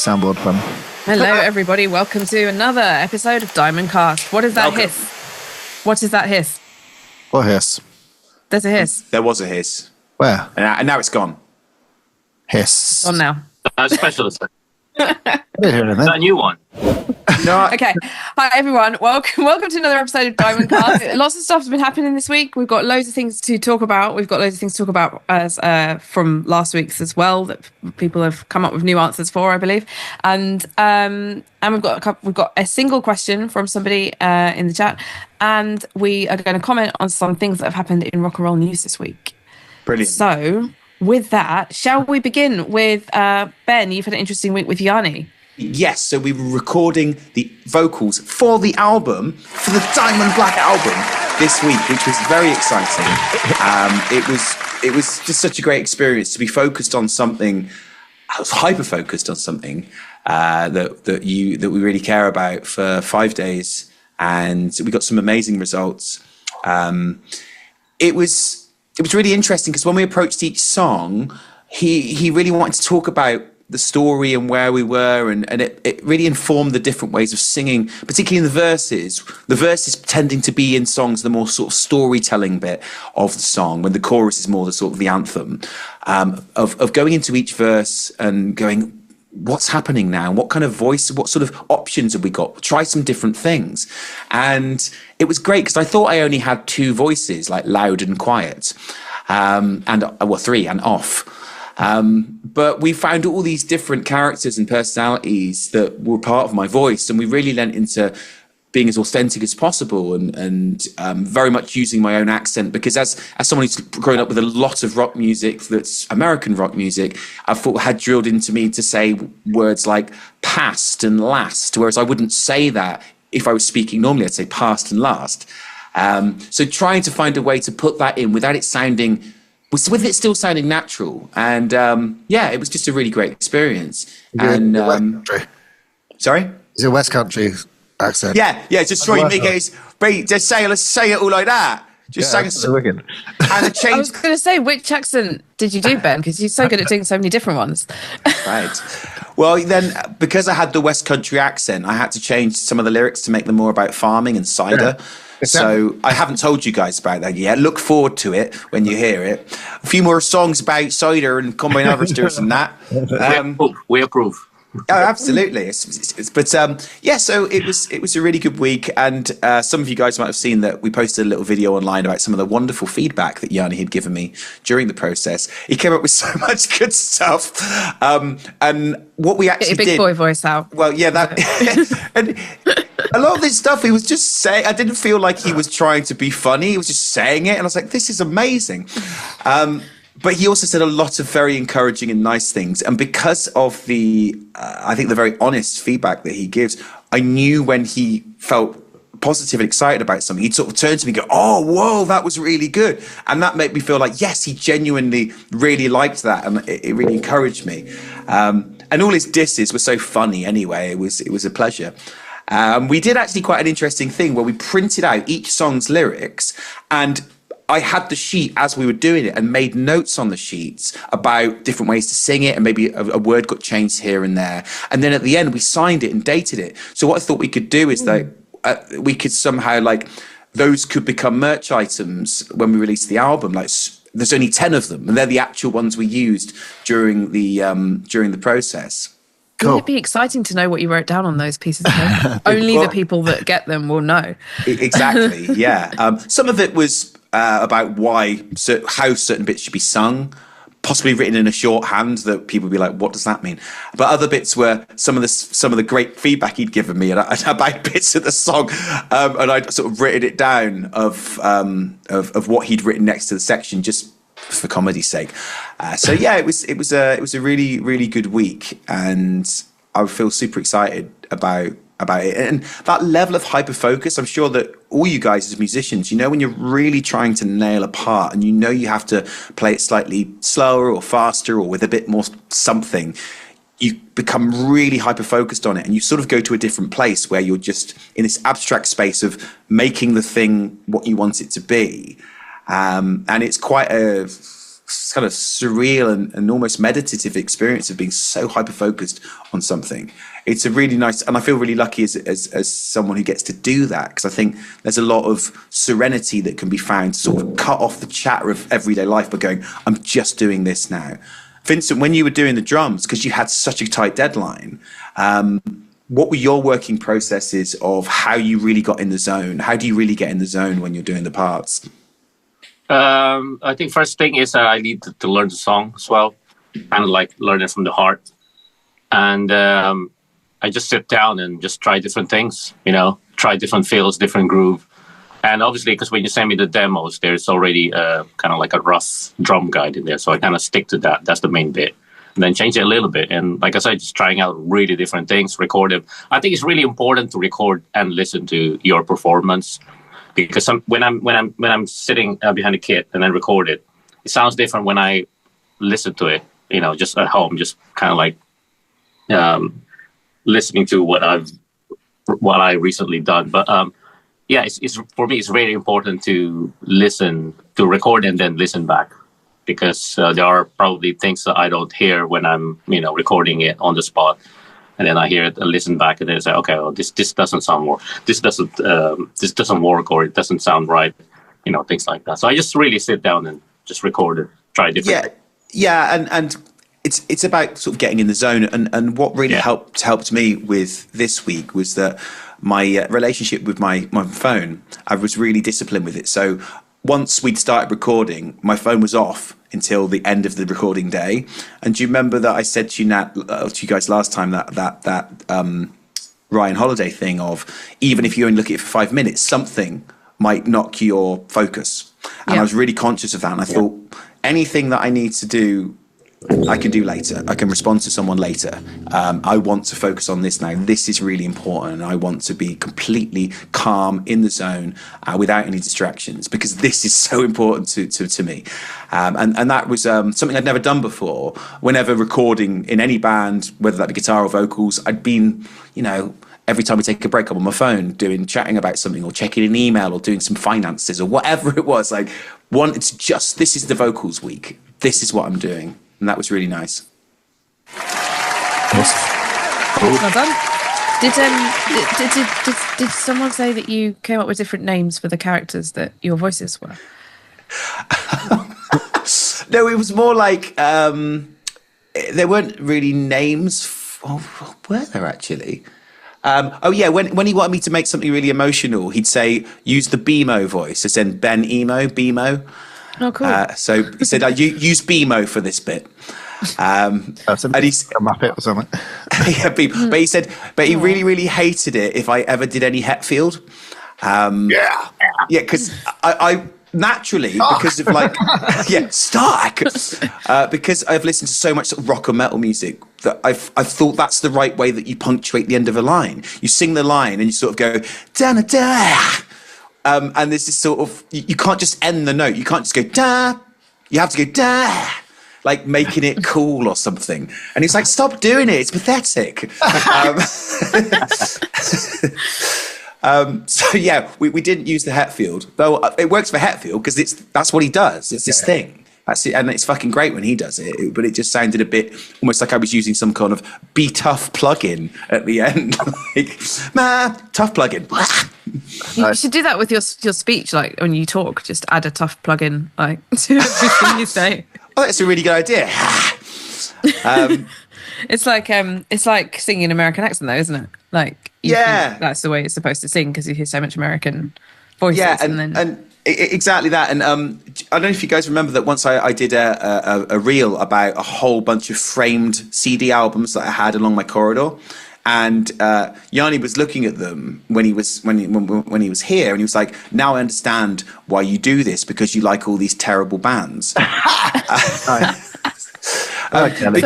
soundboard fun. Hello, everybody. Welcome to another episode of Diamond Cast. What is that hiss? What is that hiss? What hiss? There's a hiss. There was a hiss. Where? And now it's gone. Hiss. On now. Specialist. I didn't hear anything. A new one. No. Okay. Hi, everyone. Welcome to another episode of Diamond Cast. Lots of stuff has been happening this week. We've got loads of things to talk about. We've got loads of things to talk about as from last week's as well that people have come up with new answers for, I believe. And we've got a single question from somebody in the chat, and we are going to comment on some things that have happened in rock and roll news this week. Brilliant. So, with that, shall we begin with Ben? You've had an interesting week with Yanni. Yes, so we were recording the vocals for the album, for the Diamond Black album this week, which was very exciting. It was just such a great experience to be focused on something. I was hyper focused on something that we really care about for 5 days, and we got some amazing results. It was really interesting because when we approached each song, he really wanted to talk about the story and where we were, and it really informed the different ways of singing, particularly in the verses. The verses tending to be in songs the more sort of storytelling bit of the song, when the chorus is more the sort of the anthem, of going into each verse and going, what's happening now? What kind of voice, what sort of options have we got? Try some different things. And it was great because I thought I only had two voices, like loud and quiet, three and off. But we found all these different characters and personalities that were part of my voice, and we really lent into being as authentic as possible and very much using my own accent, because as someone who's grown up with a lot of rock music that's American rock music, I thought had drilled into me to say words like past and last, whereas I wouldn't say that if I was speaking normally. I'd say past and last. So trying to find a way to put that in without it sounding, with it still sounding natural. And it was just a really great experience. And sorry? Is it West Country accent? Yeah, just try and make it. Let's say it all like that. Just yeah, saying. Wicked. And a change. I was going to say, which accent did you do, Ben? Because you're so good at doing so many different ones. Right. Well, then, because I had the West Country accent, I had to change some of the lyrics to make them more about farming and cider. Yeah. So I haven't told you guys about that yet. Look forward to it when you hear it. A few more songs about cider and combine harvesters and that. We approve. Oh, absolutely. So it was a really good week, and some of you guys might have seen that we posted a little video online about some of the wonderful feedback that Yanni had given me during the process. He came up with so much good stuff, and what we actually Get your big boy voice out. Well, yeah, that and a lot of this stuff he was just saying. I didn't feel like he was trying to be funny. He was just saying it, and I was like, "This is amazing." But he also said a lot of very encouraging and nice things. And because of I think the very honest feedback that he gives, I knew when he felt positive and excited about something, he'd sort of turn to me and go, "Oh, whoa, that was really good." And that made me feel like, yes, he genuinely really liked that. And it really encouraged me. And all his disses were so funny anyway. It was a pleasure. We did actually quite an interesting thing where we printed out each song's lyrics, and I had the sheet as we were doing it and made notes on the sheets about different ways to sing it, and maybe a word got changed here and there. And then at the end, we signed it and dated it. So what I thought we could do is that we could somehow, like, those could become merch items when we release the album. Like, there's only 10 of them, and they're the actual ones we used during the process. Cool. Wouldn't it be exciting to know what you wrote down on those pieces of paper? Only the people that get them will know. Exactly, yeah. Some of it was about how certain bits should be sung, possibly written in a shorthand that people would be like, "What does that mean?" But other bits were some of the great feedback he'd given me, and about bits of the song, and I'd sort of written it down of what he'd written next to the section, just for comedy's sake. It was a really, really good week, and I feel super excited about it. And that level of hyper focus, I'm sure that all you guys as musicians, when you're really trying to nail a part, and you have to play it slightly slower or faster or with a bit more something, you become really hyper focused on it, and you sort of go to a different place where you're just in this abstract space of making the thing what you want it to be. And it's quite a kind of surreal and almost meditative experience of being so hyper focused on something. It's a really nice, and I feel really lucky as someone who gets to do that, because I think there's a lot of serenity that can be found to sort of cut off the chatter of everyday life by going, I'm just doing this now. Vincent, when you were doing the drums, because you had such a tight deadline, what were your working processes of how you really got in the zone? How do you really get in the zone when you're doing the parts? I think first thing is I need to learn the song as well, kind of like learn it from the heart. And I just sit down and just try different things, try different feels, different groove. And obviously, because when you send me the demos, there's already kind of like a rough drum guide in there. So I kind of stick to that. That's the main bit. And then change it a little bit. And like I said, just trying out really different things, record them. I think it's really important to record and listen to your performance. Because when I'm sitting behind a kit and then record it, it sounds different when I listen to it, just at home, just kind of like listening to what I recently done. But yeah, it's for me, it's very important to listen, to record and then listen back, because there are probably things that I don't hear when I'm recording it on the spot. And then I hear it, I listen back, and then say, okay, well, this doesn't sound more, this doesn't work, or it doesn't sound right, things like that. So I just really sit down and just record it, try different. Yeah, and it's about sort of getting in the zone. And what really helped me with this week was that my relationship with my phone, I was really disciplined with it. So once we'd started recording, my phone was off until the end of the recording day. And do you remember that I said to you guys last time that Ryan Holiday thing of, even if you only look at it for 5 minutes, something might knock your focus. And I was really conscious of that. And I thought, anything that I need to do, I can do later. I can respond to someone later. I want to focus on this now. This is really important. I want to be completely calm in the zone without any distractions, because this is so important to me. And that was something I'd never done before. Whenever recording in any band, whether that be guitar or vocals, I'd been, every time we take a break, I'm on my phone chatting about something, or checking an email, or doing some finances, or whatever it was. Like, it's just, this is the vocals week. This is what I'm doing. And that was really nice. Well done. Did someone say that you came up with different names for the characters that your voices were? No, it was more like there weren't really names. Were there actually? When he wanted me to make something really emotional, he'd say, use the BMO voice, as in Ben Emo, BMO. Oh, cool. So he said, use BMO for this bit. And he's a Muppet or something. But he said, but he really, really hated it if I ever did any Hetfield. Because I naturally, because of Stark, because I've listened to so much sort of rock and metal music, that I've thought that's the right way that you punctuate the end of a line. You sing the line and you sort of go da da da. And this is sort of, you can't just end the note. You can't just go da. You have to go da, like making it cool or something. And he's like, stop doing it. It's pathetic. So yeah, we didn't use the Hetfield, though it works for Hetfield because that's what he does. It's this thing. That's it, and it's fucking great when he does it. But it just sounded a bit almost like I was using some kind of Be Tough plugin at the end. Like, tough plugin. You should do that with your speech, like when you talk. Just add a tough plugin, like to everything you say. Oh, that's a really good idea. It's like singing an American accent, though, isn't it? Like, that's the way it's supposed to sing because you hear so much American voices. Yeah, and exactly that. And I don't know if you guys remember that once I did a reel about a whole bunch of framed CD albums that I had along my corridor. And Yanni was looking at them when he was here, and he was like, "Now I understand why you do this, because you like all these terrible bands." So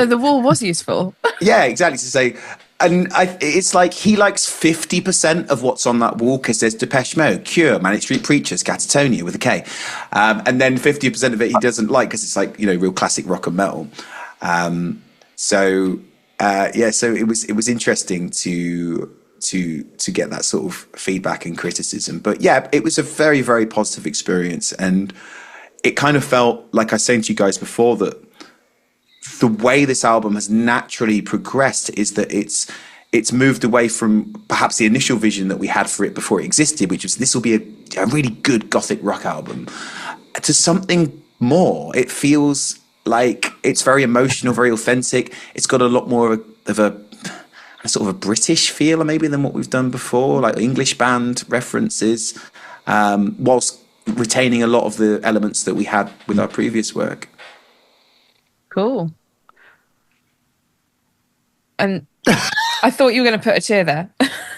the wall was useful. Yeah, exactly. To say, and it's like he likes 50% of what's on that wall because there's Depeche Mode, Cure, Manic Street Preachers, Catatonia with a K, and then 50% of it he doesn't like because it's like real classic rock and metal. So it was interesting to get that sort of feedback and criticism. But yeah, it was a very, very positive experience, and it kind of felt like I was saying to you guys before that the way this album has naturally progressed is that it's moved away from perhaps the initial vision that we had for it before it existed, which was this will be a really good gothic rock album, to something more. It feels like it's very emotional, very authentic. It's got a lot more of a sort of a British feel maybe than what we've done before, like English band references, whilst retaining a lot of the elements that we had with our previous work. Cool. And I thought you were going to put a cheer there.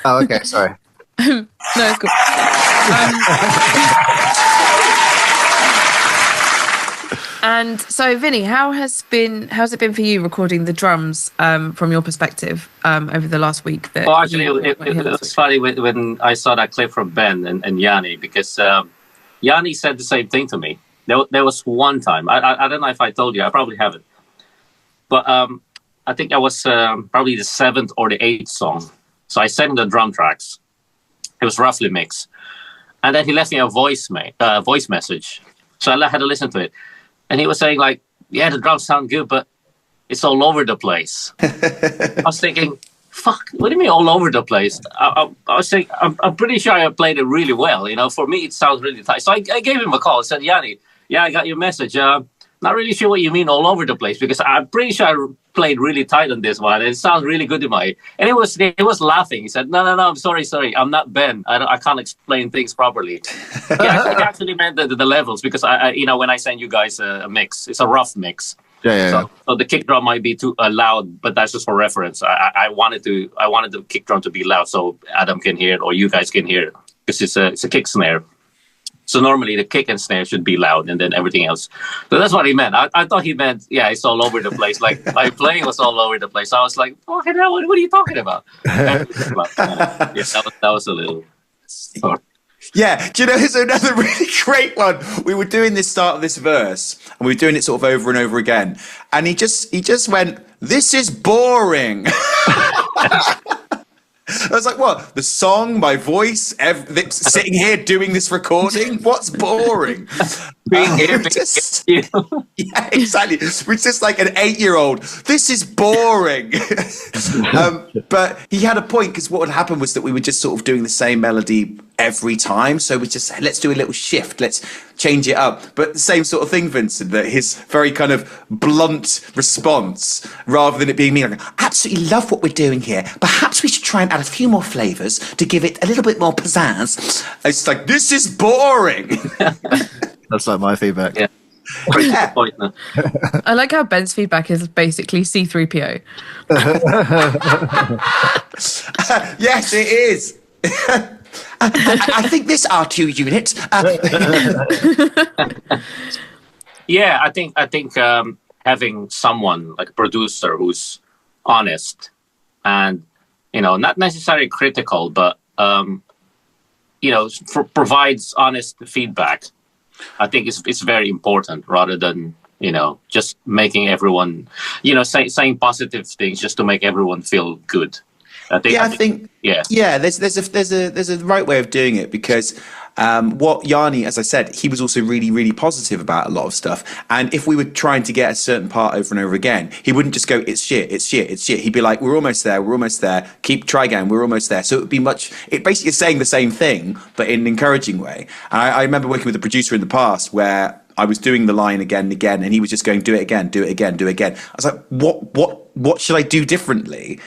Oh, okay. Sorry. No, it's cool. And so, Vinny, how's it been for you recording the drums from your perspective over the last week? Well, actually, it was funny when I saw that clip from Ben and Yanni, because Yanni said the same thing to me. There was one time, I don't know if I told you, I probably haven't, but I think I was probably the 7th or the 8th song. So I sent him the drum tracks. It was roughly mixed. And then he left me a voice message. So I had to listen to it. And he was saying, like, yeah, the drums sound good, but it's all over the place. I was thinking, fuck, what do you mean all over the place? I was saying, I'm pretty sure I played it really well. You know, for me, it sounds really tight. So I gave him a call. I said, Yanni, yeah, I got your message. Not really sure what you mean all over the place, because I'm pretty sure I played really tight on this one. It sounds really good in my ear. And he was laughing. He said, no, I'm sorry. I'm not Ben. I can't explain things properly. He actually meant the levels, because I when I send you guys a mix, it's a rough mix. Yeah. So the kick drum might be too loud, but that's just for reference. I wanted the kick drum to be loud so Adam can hear it, or you guys can hear it, because it's a kick snare. So normally the kick and snare should be loud, and then everything else. So that's what he meant. I thought he meant, yeah, it's all over the place. Like my playing was all over the place. So I was like, oh, what are you talking about? That was a little. Yeah, do you know, it's another really great one. We were doing this start of this verse, and we were doing it sort of over and over again. And he just went, "This is boring." I was like, what? The song, my voice, sitting here doing this recording? What's boring? Being here, yeah, exactly. We're just like an 8-year-old. This is boring. But he had a point, because what would happen was that we were just sort of doing the same melody every time. So we just said, let's do a little shift. Let's change it up. But the same sort of thing, Vincent, that his very kind of blunt response, rather than it being me, like, I absolutely love what we're doing here. Perhaps we should try and add a few more flavours to give it a little bit more pizzazz. It's like, this is boring. That's like my feedback. Yeah. I like how Ben's feedback is basically C3PO. Yes, it is. I think this R2 unit. Yeah, I think having someone like a producer who's honest and, not necessarily critical, but provides honest feedback, I think it's very important, rather than just making everyone saying positive things just to make everyone feel good. I think there's a right way of doing it, because what Yanni, as I said, he was also really, really positive about a lot of stuff. And if we were trying to get a certain part over and over again, he wouldn't just go, it's shit. He'd be like, we're almost there. Try again. We're almost there. So it would be it basically is saying the same thing, but in an encouraging way. And I remember working with a producer in the past where I was doing the line again and again, and he was just going, do it again. I was like, what should I do differently?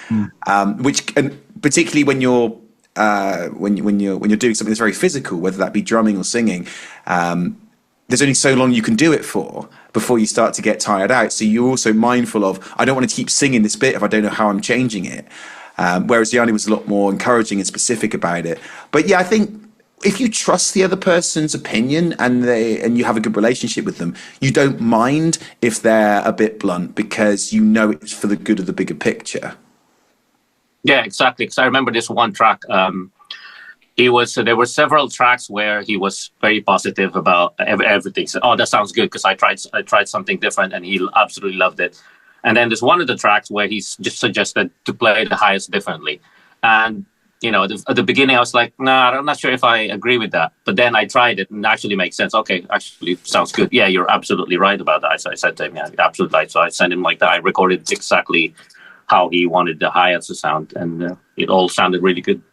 And particularly when you're doing something that's very physical, whether that be drumming or singing, there's only so long you can do it for before you start to get tired out. So you're also mindful of, I don't want to keep singing this bit if I don't know how I'm changing it. Whereas Yanni was a lot more encouraging and specific about it. But yeah, I think if you trust the other person's opinion and you have a good relationship with them, you don't mind if they're a bit blunt, because it's for the good of the bigger picture. Yeah, exactly. Because I remember this one track. There were several tracks where he was very positive about everything. So, oh, that sounds good, because I tried something different, and he absolutely loved it. And then there's one of the tracks where he's just suggested to play the highest differently. And at the beginning I was like, nah, I'm not sure if I agree with that. But then I tried it and it actually makes sense. Okay, actually sounds good. Yeah, you're absolutely right about that. So I said to him, yeah, absolutely right. So I sent him like that. I recorded exactly how he wanted the hi-hats to sound, and it all sounded really good.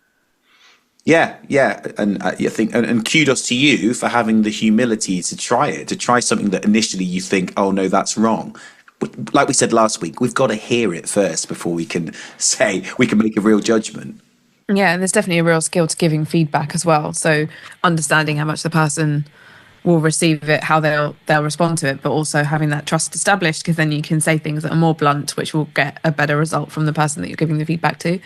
Yeah, and I think, and kudos to you for having the humility to try something that initially you think, oh no, that's wrong. Like we said last week, we've got to hear it first before we can make a real judgment. Yeah, and there's definitely a real skill to giving feedback as well. So understanding how much the person will receive it, how they'll respond to it, but also having that trust established, because then you can say things that are more blunt, which will get a better result from the person that you're giving the feedback to.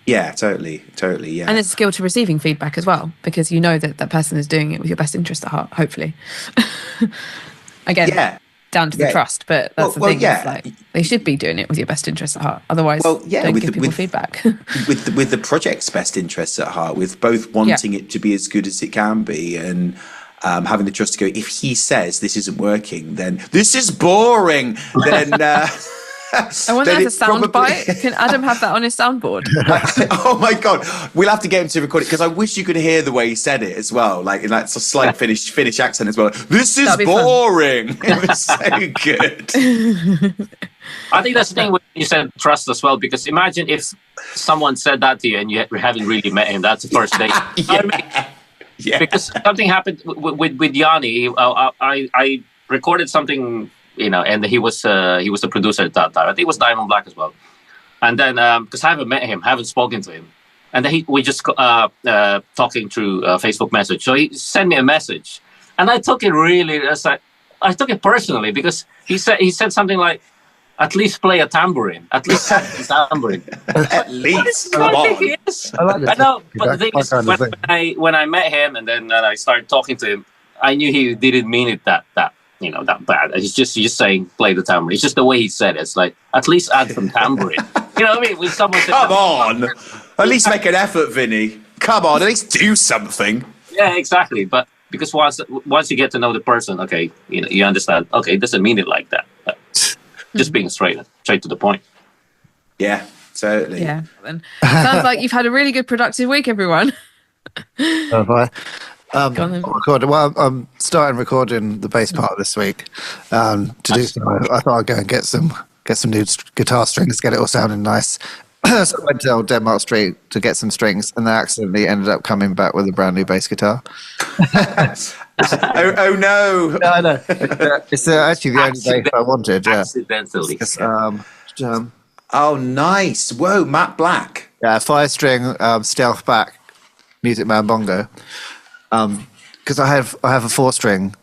Yeah, totally, yeah. And there's a skill to receiving feedback as well, because you know that that person is doing it with your best interest at heart, hopefully. Again, down to the trust, but that's the thing. It's like, they should be doing it with your best interest at heart. Otherwise, don't give people feedback. with the project's best interests at heart, with both wanting it to be as good as it can be and having the trust to go, if he says this isn't working, then this is boring. Then I wonder if there's a sound bite. Can Adam have that on his soundboard? Oh my god, we'll have to get him to record it, because I wish you could hear the way he said it as well, like in that slight Finnish accent as well. This is boring. It was so good. I think that's the thing when you said trust as well, because imagine if someone said that to you and you haven't really met him. That's the first day. Yeah. Because something happened with Yanni. I recorded something, and he was the producer at that time. I think it was Diamond Black as well. And then because I haven't met him, haven't spoken to him, and then we just talking through Facebook message. So he sent me a message, and I took it I took it personally, because he said something like, "At least play a tambourine. At least play a tambourine." At least. I know, but the thing is, when I met him and then I started talking to him, I knew he didn't mean it that bad. He's just saying play the tambourine. It's just the way he said it. It's like, at least add some tambourine. You know what I mean? When someone says, come on, at least make an effort, Vinny. Come on, at least do something. Yeah, exactly. But because once you get to know the person, okay, you understand. Okay, it doesn't mean it like that. Just being straight to the point. Yeah, totally. Yeah. Then sounds like you've had a really good, productive week, everyone. Well, I'm starting recording the bass part this week. To do so, I thought I'd go and get some new guitar strings, get it all sounding nice. So I went to old Denmark Street to get some strings, and then accidentally ended up coming back with a brand new bass guitar. oh no! No, I know. It's actually the only bass I wanted. Yeah. Accidentally. Oh, nice! Whoa, Matt Black. Yeah, 5-string stealth back Music Man bongo. Because I have a 4-string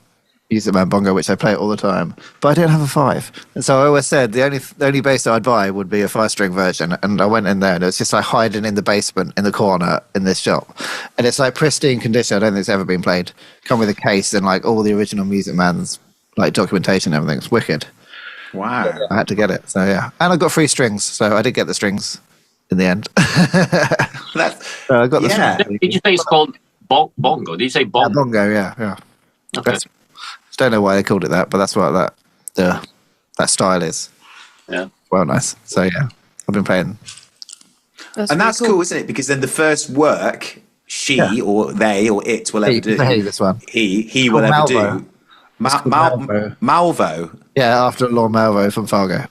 Music Man bongo, which I play all the time, but I don't have a 5. And so I always said the only bass that I'd buy would be a 5-string version. And I went in there, and it was just like hiding in the basement in the corner in this shop, and it's like pristine condition. I don't think it's ever been played. Come with a case and like all the original Music Man's like documentation and everything. It's wicked. Wow! I had to get it. So yeah, and I got 3 strings, so I did get the strings in the end. So I got the strings. Did you say it's called bongo? Did you say bongo? Yeah, bongo, yeah. Okay. Don't know why they called it that, but that's what that style is. Yeah. Well, nice. So yeah, I've been playing. That's cool, isn't it? Because then the first work or they or it will ever do. This one. He will ever do. Malvo. Yeah, after Lord Malvo from Fargo,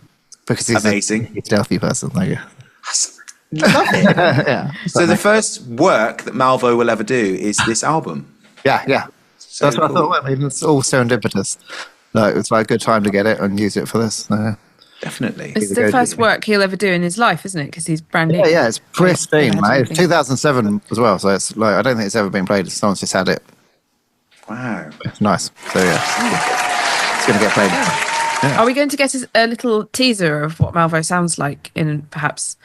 because he's amazing. A stealthy person. There you go. Love it. Yeah. So the first work that Malvo will ever do is this album. Yeah. So that's what I thought. I mean, it's all serendipitous. Like, it's like a good time to get it and use it for this. Definitely. It's the first work he'll ever do in his life, isn't it? Because he's brand new. Yeah, it's pristine, mate. It's 2007 as well, so it's like I don't think it's ever been played. Someone's just had it. Wow. It's nice. So yeah, it's going to get played. Yeah. Are we going to get a little teaser of what Malvo sounds like in perhaps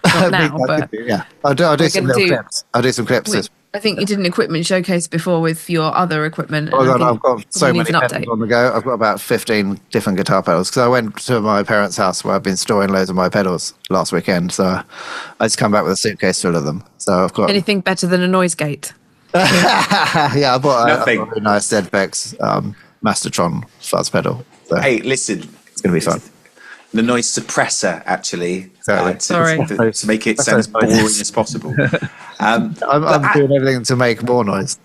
not now, but yeah, I'll do some little clips. I'll do some clips. I think you did an equipment showcase before with your other equipment. Oh God, I've got so many pedals on the go. I've got about 15 different guitar pedals because I went to my parents' house where I've been storing loads of my pedals last weekend. So I just come back with a suitcase full of them. So I've got anything better than a noise gate. Yeah, I bought a really nice ZBEX Mastertron fuzz pedal. So hey, listen, it's going to be fun. the noise suppressor, actually. Exactly. Sorry. To make it sound as boring as possible. I'm doing everything to make more noise.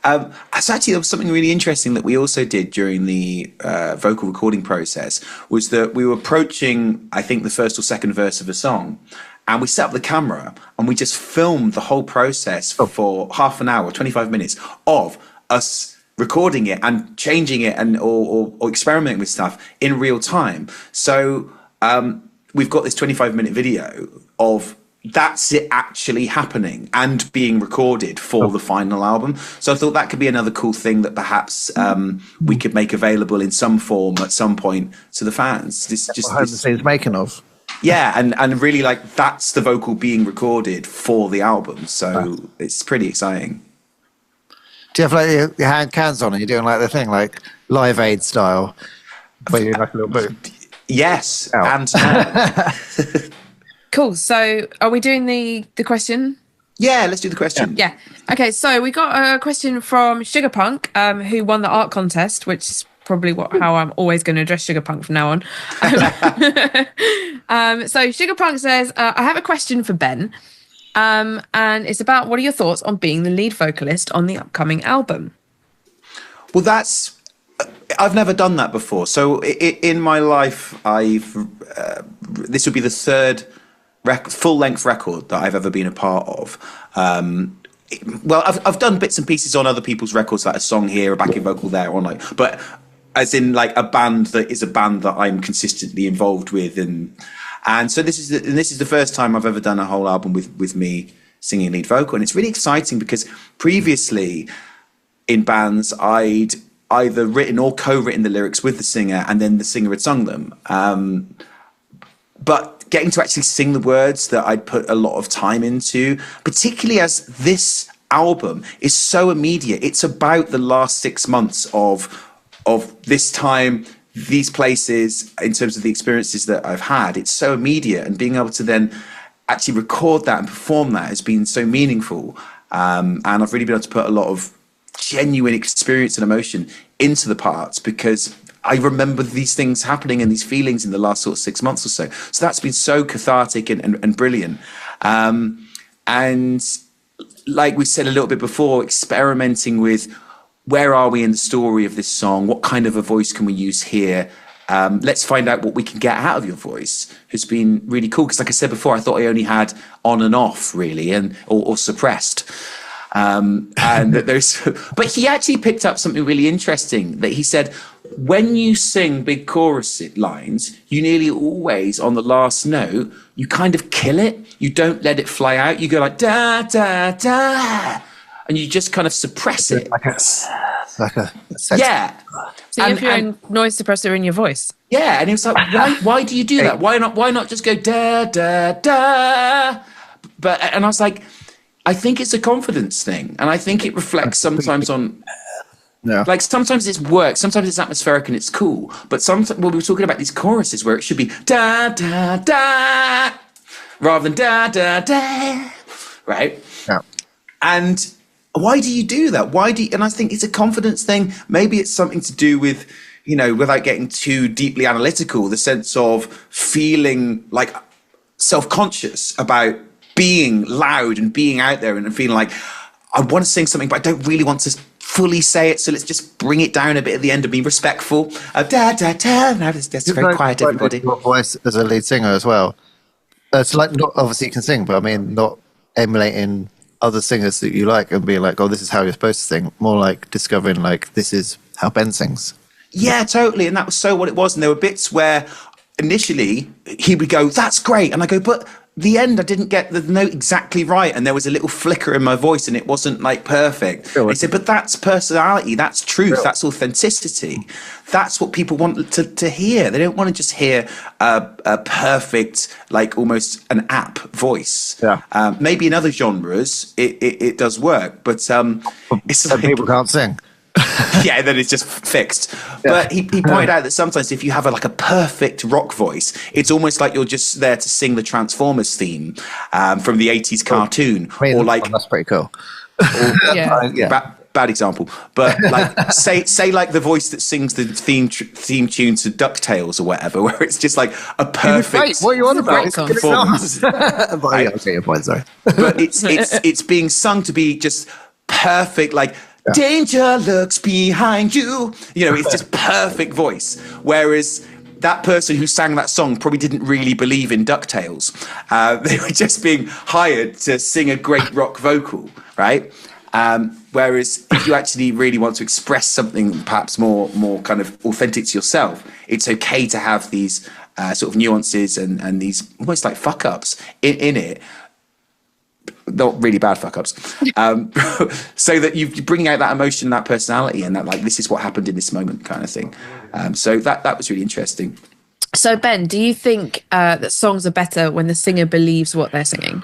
So actually, there was something really interesting that we also did during the vocal recording process, was that we were approaching, I think, the first or second verse of a song, and we set up the camera and we just filmed the whole process for half an hour, 25 minutes of us recording it and changing it and or experimenting with stuff in real time. So we've got this 25-minute video of that's it actually happening and being recorded for the final album. So I thought that could be another cool thing that perhaps we could make available in some form at some point to the fans. This just behind the scenes making of. Yeah, and really, like, that's the vocal being recorded for the album. So it's pretty exciting. Do you have like your hand cans on and you're doing like the thing like Live Aid style, where you're like a little booth? Yes, Ow. and Cool. So are we doing the question? yeah, let's do the question. Yeah. Okay. So we got a question from Sugarpunk, who won the art contest, which is probably how I'm always going to address Sugarpunk from now on. So Sugarpunk says, I have a question for Ben. And it's about, what are your thoughts on being the lead vocalist on the upcoming album? Well, I've never done that before. So in my life, this would be the third full-length record that I've ever been a part of. Well, I've done bits and pieces on other people's records, like a song here, a backing vocal there, or like, but as in like a band that I'm consistently involved with, and so this is the first time I've ever done a whole album with me singing lead vocal, and it's really exciting because previously in bands I'd either written or co-written the lyrics with the singer, and then the singer had sung them. But getting to actually sing the words that I'd put a lot of time into, particularly as this album is so immediate. It's about the last 6 months of this time, these places, in terms of the experiences that I've had. It's so immediate, and being able to then actually record that and perform that has been so meaningful. And I've really been able to put a lot of genuine experience and emotion into the parts, because I remember these things happening and these feelings in the last sort of 6 months or so. So that's been so cathartic and brilliant. And like we said a little bit before, experimenting with where are we in the story of this song? What kind of a voice can we use here? Let's find out what we can get out of your voice has been really cool. Because like I said before, I thought I only had on and off really, or suppressed. But he actually picked up something really interesting, that he said, when you sing big chorus lines, you nearly always, on the last note, you kind of kill it. You don't let it fly out. You go like da da da, and you just kind of suppress it. Like a Yeah. So you have your own noise suppressor in your voice. Yeah, and he was like, why do you do that? Why not just go da da da? And I was like, I think it's a confidence thing, and I think it reflects sometimes on. Yeah. Like sometimes it's work, sometimes it's atmospheric and it's cool, but sometimes we were talking about these choruses where it should be da da da rather than da da da, right? Yeah. And why do you do that? And I think it's a confidence thing. Maybe it's something to do with, without getting too deeply analytical, the sense of feeling like self-conscious about being loud and being out there and feeling like I want to sing something, but I don't really want to fully say it, so let's just bring it down a bit at the end and be respectful. Da da da. Now that's very quiet, everybody. Your voice as a lead singer as well. It's like, not obviously you can sing, but I mean not emulating other singers that you like and being like, oh, this is how you're supposed to sing. More like discovering like this is how Ben sings. Yeah, totally. And that was so what it was. And there were bits where initially he would go, "That's great," and I go, "But." The end, I didn't get the note exactly right, and there was a little flicker in my voice, and it wasn't like perfect. Really? They said, but that's personality, that's truth, really? That's authenticity. That's what people want to hear. They don't want to just hear a perfect, like almost an app voice. Yeah. Maybe in other genres it does work, but it's like, people can't sing. Yeah, then it's just fixed. Yeah. But he pointed out that sometimes if you have a perfect rock voice, it's almost like you're just there to sing the Transformers theme from the 80s cartoon. That's pretty cool. Or bad example, but like say like the voice that sings the theme tune to DuckTales or whatever, where it's just like a perfect. Wait, what are you on about? It's a great performance. Right. Okay, your point. Sorry. But it's being sung to be just perfect, like danger lurks behind you. You know, it's just perfect voice. Whereas that person who sang that song probably didn't really believe in DuckTales. They were just being hired to sing a great rock vocal, right? Whereas if you actually really want to express something perhaps more kind of authentic to yourself, it's okay to have these sort of nuances and these almost like fuck ups in it. Not really bad fuck ups, so that you're bringing out that emotion, that personality, and that like this is what happened in this moment kind of thing. So that was really interesting. So Ben, do you think that songs are better when the singer believes what they're singing?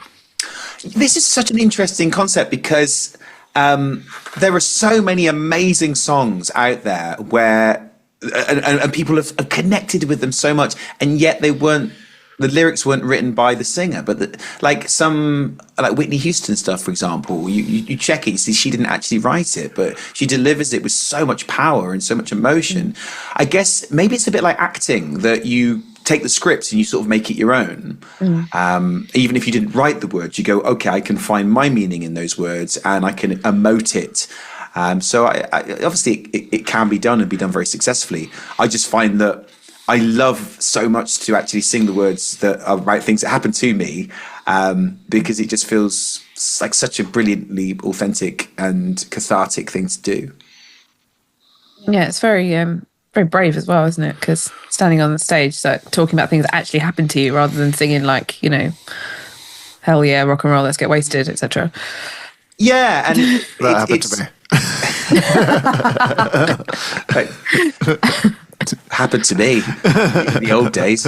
This is such an interesting concept because there are so many amazing songs out there where and people have connected with them so much, and yet the lyrics weren't written by the singer, but like some like Whitney Houston stuff, for example, you check it, you see she didn't actually write it, but she delivers it with so much power and so much emotion. I guess maybe it's a bit like acting, that you take the script and you sort of make it your own. Even if you didn't write the words, you go, okay, I can find my meaning in those words and I can emote it. So I obviously it can be done and be done very successfully. I just find that I love so much to actually sing the words that are about things that happen to me, because it just feels like such a brilliantly authentic and cathartic thing to do. Yeah, it's very very brave as well, isn't it? Because standing on the stage, so talking about things that actually happened to you rather than singing like, you know, hell yeah, rock and roll, let's get wasted, etc. Yeah, and That happened to me. happened to me in the old days.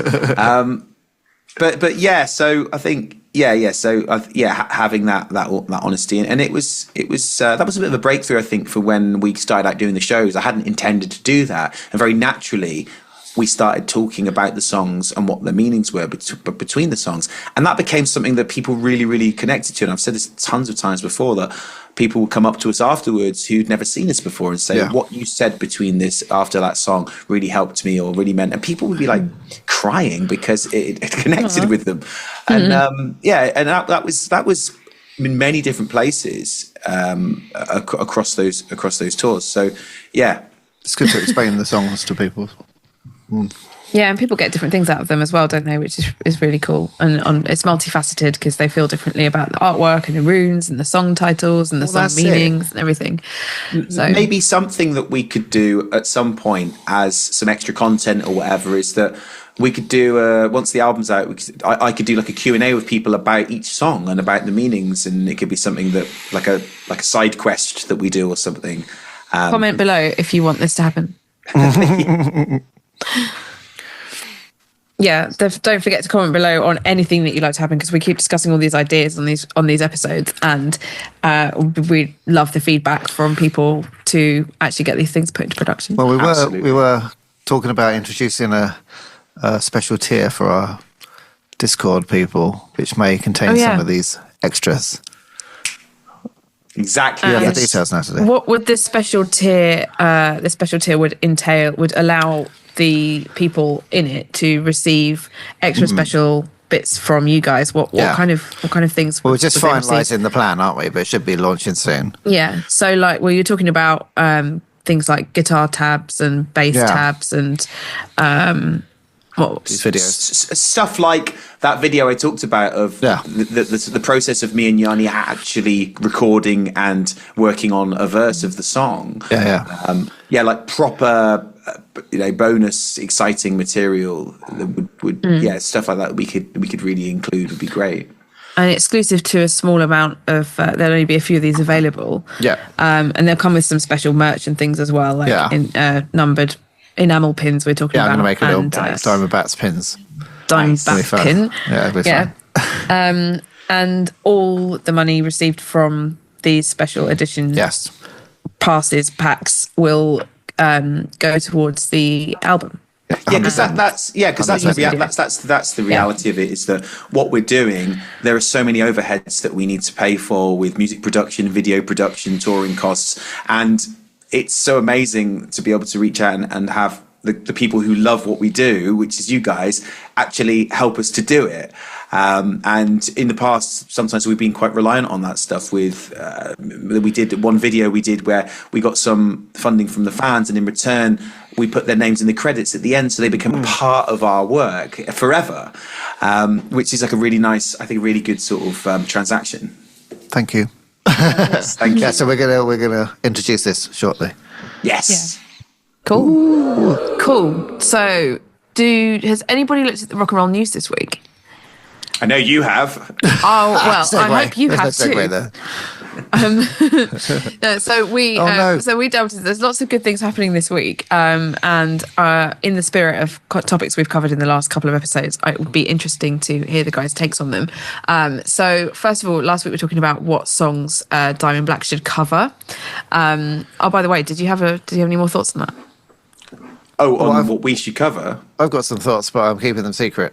But yeah, so I think having that honesty, and it was that was a bit of a breakthrough, I think, for when we started out doing the shows. I hadn't intended to do that, and very naturally we started talking about the songs and what the meanings were between the songs, and that became something that people really, really connected to. And I've said this tons of times before, that people would come up to us afterwards who'd never seen us before and say, what you said between this after that song really helped me or really meant, and people would be like crying because it connected with them. And that was in many different places across those tours. So yeah, It's good to explain the songs to people. Yeah, and people get different things out of them as well, don't they? Which is really cool. And it's multifaceted because they feel differently about the artwork and the runes and the song titles and the song meanings and everything. So maybe something that we could do at some point as some extra content or whatever is that we could do once the album's out. I could do like a Q&A with people about each song and about the meanings, and it could be something that like a side quest that we do or something. Comment below if you want this to happen. Yeah, don't forget to comment below on anything that you'd like to happen, because we keep discussing all these ideas on these episodes, and we love the feedback from people to actually get these things put into production. Well, we were talking about introducing a special tier for our Discord people, which may contain some of these extras. Exactly. You have the details now today. What would this special tier? Would entail? Would allow the people in it to receive extra special bits from you guys. What kind of things? Well, we're just finalising the plan, aren't we? But it should be launching soon. Yeah. So, like, you're talking about things like guitar tabs and bass tabs and these videos, stuff like that video I talked about of the process of me and Yanni actually recording and working on a verse of the song. Like proper bonus exciting material that would stuff like that we could really include would be great. And exclusive to a small amount of there'll only be a few of these available. And they'll come with some special merch and things as well, like in numbered enamel pins we're talking about. I'm going to make a little Diamond Bats pins. Diamond Bat pin. Yeah, it'll be fun. And all the money received from these special edition packs will go towards the album. Yeah, because that's the reality of it, is that what we're doing, there are so many overheads that we need to pay for with music production, video production, touring costs, and it's so amazing to be able to reach out and have the people who love what we do, which is you guys, actually help us to do it. And in the past, sometimes we've been quite reliant on that stuff. With we did one video we did where we got some funding from the fans, and in return we put their names in the credits at the end, so they become a part of our work forever, which is like a really nice, I think, a really good sort of transaction. Thank you. Thank you. Yeah, so we're gonna introduce this shortly. Yes. Cool. So, has anybody looked at the rock and roll news this week? I know you have. Oh, well, I hope you have no too. there. No, so we delved into, there's lots of good things happening this week, and in the spirit of topics we've covered in the last couple of episodes, it would be interesting to hear the guys' takes on them. So first of all, last week we were talking about what songs Diamond Black should cover. By the way, did you have any more thoughts on that? What we should cover? I've got some thoughts, but I'm keeping them secret.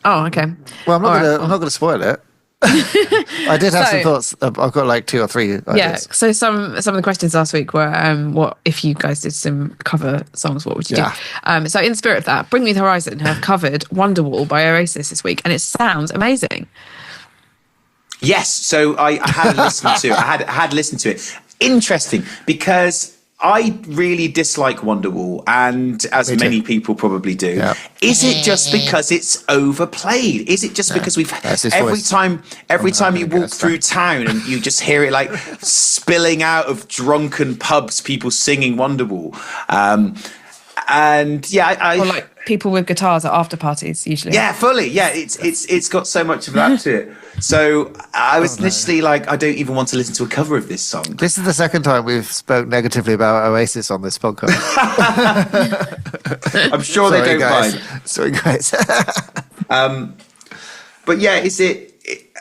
Oh, okay. Well, I'm not gonna spoil it. I did have some thoughts. I've got like 2 or 3 ideas. Yeah. So some of the questions last week were, what if you guys did some cover songs? What would you do? So in the spirit of that, Bring Me the Horizon have covered Wonderwall by Oasis this week, and it sounds amazing. Yes. So I had listened to it. I had listened to it. Interesting, because I really dislike Wonderwall, and as many people probably do. Yeah. Is it just because it's overplayed? Is it just because we've every time you walk through town and you just hear it like spilling out of drunken pubs, people singing Wonderwall, and or like people with guitars at after parties usually. Yeah, fully. Yeah, it's got so much of that to it. So I was literally like, I don't even want to listen to a cover of this song. This is the second time we've spoke negatively about Oasis on this podcast. I'm sure they don't mind. Sorry, guys. But yeah,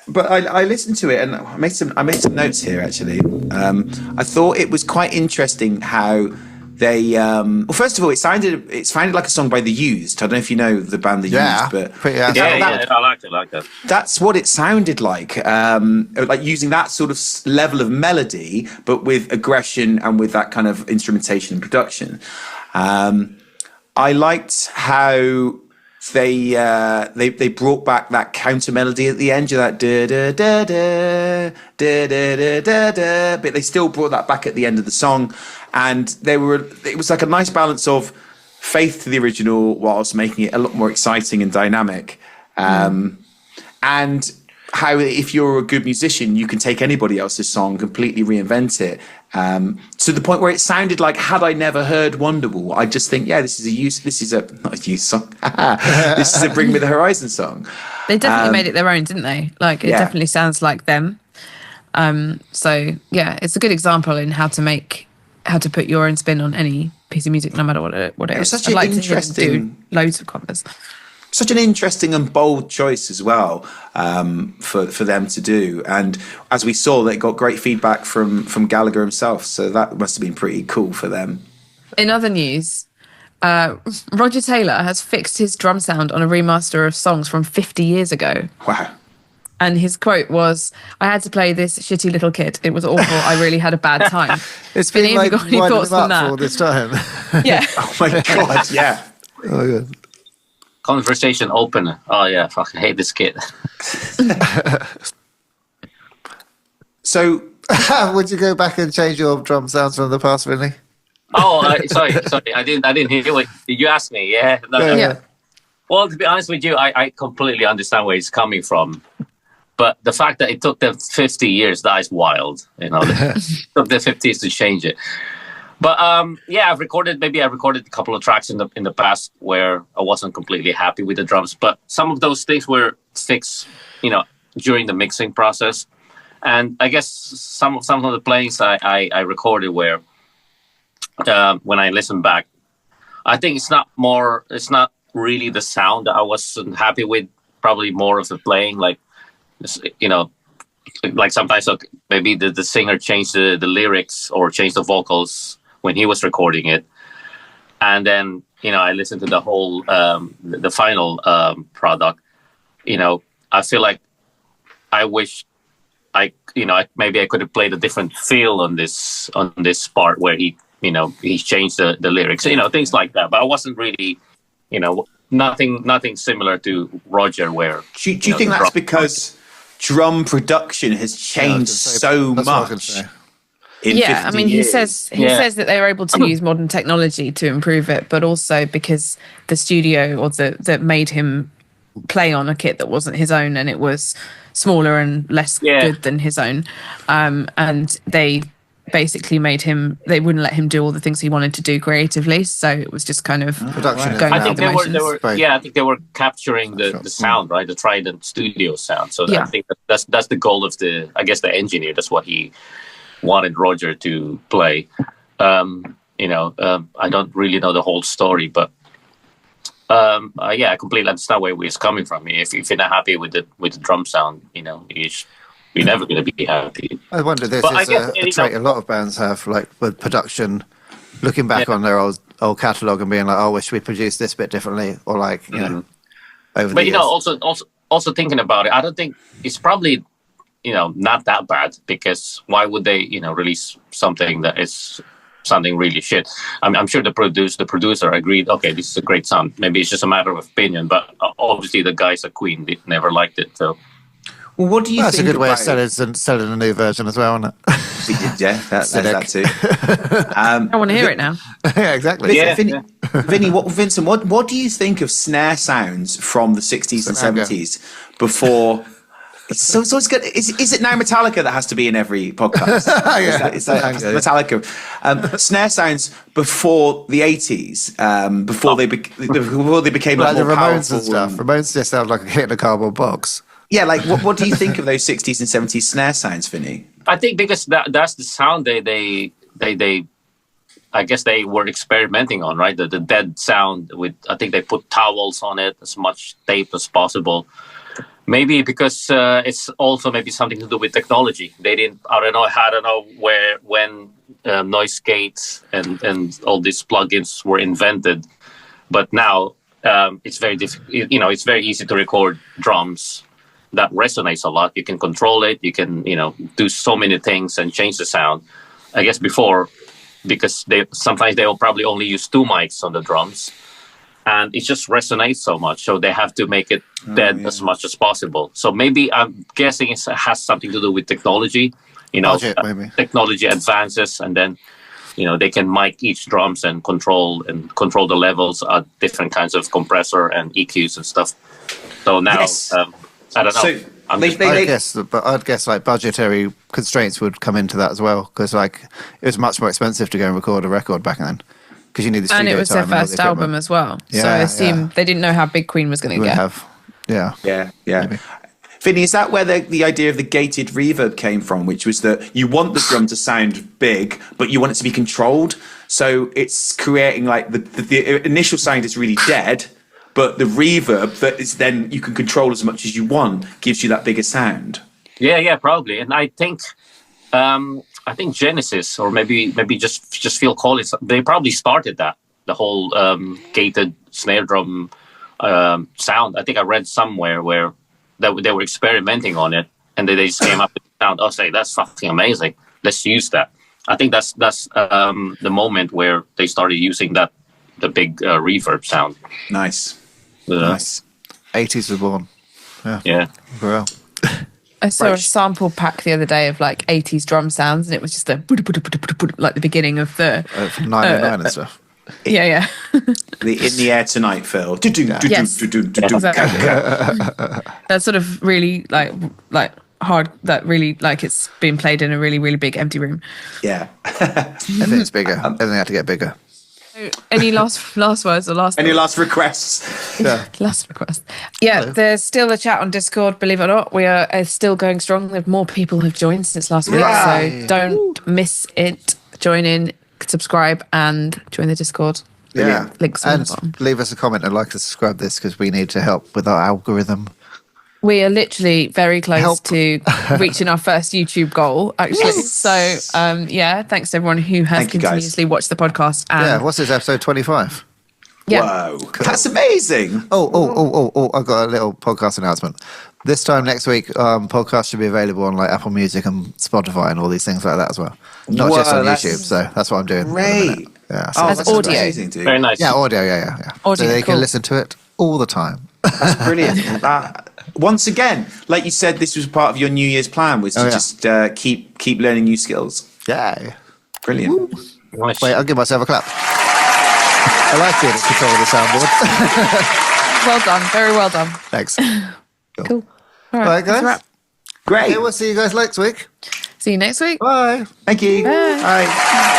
but I listened to it and I made some notes here actually. I thought it was quite interesting how they first of all, it sounded like a song by The Used. I don't know if you know the band The Used, but I like that. That's what it sounded like using that sort of level of melody, but with aggression and with that kind of instrumentation and production. I liked how they brought back that counter melody at the end, that da da da da da da da da, but they still brought that back at the end of the song, and it was like a nice balance of faith to the original whilst making it a lot more exciting and dynamic, and how if you're a good musician, you can take anybody else's song, completely reinvent it, to the point where it sounded like, had I never heard Wonderwall, I just think, this is not a used song. This is a Bring Me the Horizon song. They definitely made it their own, didn't they? Like, it definitely sounds like them. So yeah, it's a good example in how to put your own spin on any piece of music, no matter what it is. Such I'd an like interesting, to do loads of covers. Such an interesting and bold choice as well, for them to do. And as we saw, they got great feedback from Gallagher himself, so that must have been pretty cool for them. In other news, Roger Taylor has fixed his drum sound on a remaster of songs from 50 years ago. Wow. And his quote was, "I had to play this shitty little kid. It was awful. I really had a bad time." It's been like got any thoughts on that? For all this time. Yeah. Oh my God, yeah. Oh, God. Conversation opener. Oh yeah, fucking hate this kid. So, would you go back and change your drum sounds from the past, Vinny? Oh, sorry. I didn't hear what you asked me. Yeah. Yeah. Well, to be honest with you, I completely understand where he's coming from. But the fact that it took them 50 years, that is wild. You know, it took them 50 years to change it. But I've recorded a couple of tracks in the past where I wasn't completely happy with the drums. But some of those things were fixed, during the mixing process. And I guess some of the playings I recorded where when I listen back, I think it's not really the sound that I wasn't happy with. Probably more of the playing, like sometimes maybe the singer changed the lyrics or changed the vocals when he was recording it. and then I listened to the whole the final product. I feel like I wish maybe I could have played a different feel on this part where he changed the lyrics, things like that. But I wasn't really, nothing similar to Roger. Where do you think that's because drum production has changed so much? Yeah, I mean, he says that they were able to use modern technology to improve it, but also because the studio or that made him play on a kit that wasn't his own, and it was smaller and less good than his own, and they basically they wouldn't let him do all the things he wanted to do creatively, so it was just kind of production. Going I think through the motions. I think they were capturing the sound, right? The Trident studio sound. So I think that's the goal of the engineer. That's what he wanted Roger to play. I don't really know the whole story, but I completely understand where he's coming from. If you're not happy with the drum sound, you're never going to be happy. I wonder this is a trait a lot of bands have, like with production, looking back on their old catalogue and being like, "Oh, I wish we produced this bit differently," or like over the years. Also thinking about it, I don't think it's probably not that bad, because why would they release something that is something really shit? I'm sure the producer agreed, okay, this is a great sound. Maybe it's just a matter of opinion, but obviously the guys at Queen, they never liked it. So, well, what do you think? That's a good way of selling a new version as well, isn't it? Yeah, that's that too. I want to hear it now. Yeah, exactly. Vincent, what do you think of snare sounds from the 60s and 70s before? So it's good. Is it now Metallica that has to be in every podcast? Is that Metallica? Snare sounds before the 80s, before they became like more the Ramones powerful and stuff. Ramones just sound like a hit in a cardboard box. Yeah, like what do you think of those 60s and 70s snare sounds, Vinny? I think because that's the sound they I guess they were experimenting on, right? The dead sound with, I think they put towels on it, as much tape as possible. Maybe because it's also maybe something to do with technology. They didn't. I don't know when noise gates and all these plugins were invented, but now it's very difficult. It's very easy to record drums that resonates a lot. You can control it. You can do so many things and change the sound. I guess before, because sometimes they will probably only use 2 mics on the drums. And it just resonates so much, so they have to make it dead as much as possible. So maybe I'm guessing it has something to do with technology. Budget, maybe. Technology advances, and then they can mic each drums and control the levels at different kinds of compressor and EQs and stuff. So now I don't know. So I'd guess like budgetary constraints would come into that as well, because like it was much more expensive to go and record a record back then. Because you need the studio and it was their time first album as well. Yeah, so I assume they didn't know how big Queen was going to get. Yeah. Maybe. Vinny, is that where the idea of the gated reverb came from, which was that you want the drum to sound big, but you want it to be controlled? So it's creating like the initial sound is really dead, but the reverb that is then you can control as much as you want gives you that bigger sound. Yeah, probably. And I think Genesis, or maybe just Phil Collins, they probably started that, the whole gated snare drum sound. I think I read somewhere where they were experimenting on it, and they just came up with the sound. Oh, say that's fucking amazing. Let's use that. I think that's the moment where they started using the big reverb sound. Nice. Nice. 80s was born. Yeah. Well. I saw a sample pack the other day of like 80s drum sounds, and it was just like the beginning of the from 909 and stuff. Yeah. The In the Air Tonight, Phil. Yes. Exactly. That's sort of really like hard. That really like it's being played in a really really big empty room. Yeah. Everything is bigger. Everything had to get bigger. Any last words or last? Any last requests? Yeah. Last request. Yeah, there's still a chat on Discord. Believe it or not, we are still going strong. More people have joined since last week, so don't miss it. Join in, subscribe, and join the Discord. Yeah, links on the bottom. Leave us a comment and like and subscribe this, because we need to help with our algorithm. We are literally very close Help. to reaching our first YouTube goal, actually. So, thanks to everyone who has Thank you, guys. continuously watched the podcast. And Yeah, what's this, episode 25? Whoa, that's amazing. Oh, I've got a little podcast announcement. This time next week, podcast should be available on like Apple Music and Spotify and all these things like that as well. Not just Whoa, on that's YouTube, so that's what I'm doing. at the Great. minute. Yeah, Oh, As that's audio. amazing, dude. Very nice. yeah, audio, yeah. Audio, so they cool. can listen to it all the time. That's brilliant. Once again, like you said, this was part of your New Year's plan, was to just keep learning new skills. Yeah. Brilliant. Nice. Wait, I'll give myself a clap. I like being in control of the soundboard. Well done. Very well done. Thanks. Cool. All All right, right, that's a guys. wrap. Great. Okay, we'll see you guys next week. See you next week. Bye. Thank you. Bye. Bye.